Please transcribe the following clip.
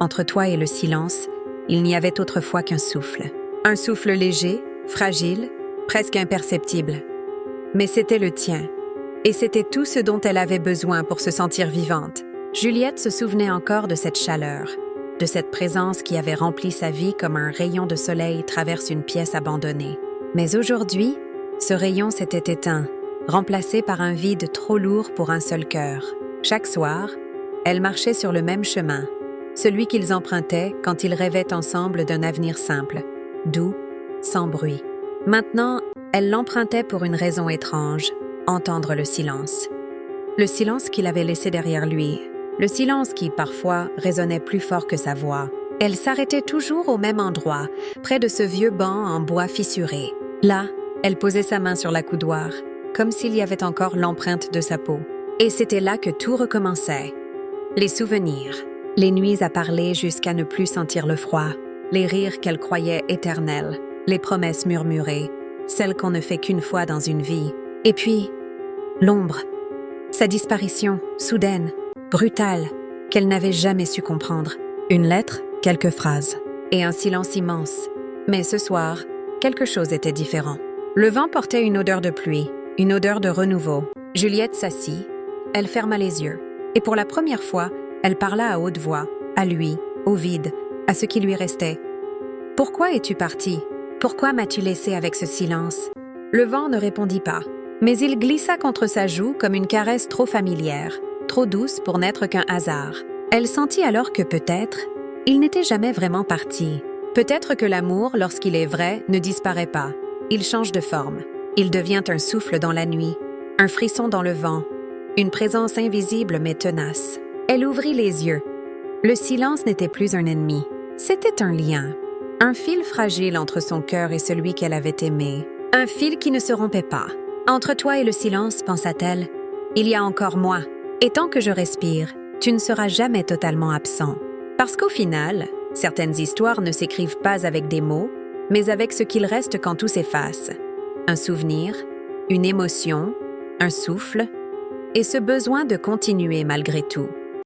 Entre toi et le silence, il n'y avait autrefois qu'un souffle. Un souffle léger, fragile, presque imperceptible. Mais c'était le tien. Et c'était tout ce dont elle avait besoin pour se sentir vivante. Juliette se souvenait encore de cette chaleur, de cette présence qui avait rempli sa vie comme un rayon de soleil traverse une pièce abandonnée. Mais aujourd'hui, ce rayon s'était éteint, remplacé par un vide trop lourd pour un seul cœur. Chaque soir, elle marchait sur le même chemin, celui qu'ils empruntaient quand ils rêvaient ensemble d'un avenir simple, doux, sans bruit. Maintenant, elle l'empruntait pour une raison étrange, entendre le silence. Le silence qu'il avait laissé derrière lui, le silence qui, parfois, résonnait plus fort que sa voix. Elle s'arrêtait toujours au même endroit, près de ce vieux banc en bois fissuré. Là, elle posait sa main sur l'accoudoir, comme s'il y avait encore l'empreinte de sa peau. Et c'était là que tout recommençait. Les souvenirs, les nuits à parler jusqu'à ne plus sentir le froid, les rires qu'elle croyait éternels, les promesses murmurées, celles qu'on ne fait qu'une fois dans une vie. Et puis, l'ombre, sa disparition, soudaine, brutale, qu'elle n'avait jamais su comprendre. Une lettre, quelques phrases, et un silence immense. Mais ce soir, quelque chose était différent. Le vent portait une odeur de pluie, une odeur de renouveau. Juliette s'assit, elle ferma les yeux, et pour la première fois, elle parla à haute voix, à lui, au vide, à ce qui lui restait. « Pourquoi es-tu partie? Pourquoi m'as-tu laissée avec ce silence ?» Le vent ne répondit pas, mais il glissa contre sa joue comme une caresse trop familière, trop douce pour n'être qu'un hasard. Elle sentit alors que peut-être, il n'était jamais vraiment parti. Peut-être que l'amour, lorsqu'il est vrai, ne disparaît pas. Il change de forme. Il devient un souffle dans la nuit, un frisson dans le vent, une présence invisible mais tenace. Elle ouvrit les yeux. Le silence n'était plus un ennemi. C'était un lien, un fil fragile entre son cœur et celui qu'elle avait aimé. Un fil qui ne se rompait pas. Entre toi et le silence, pensa-t-elle, il y a encore moi. Et tant que je respire, tu ne seras jamais totalement absent. Parce qu'au final, certaines histoires ne s'écrivent pas avec des mots, mais avec ce qu'il reste quand tout s'efface. Un souvenir, une émotion, un souffle, et ce besoin de continuer malgré tout.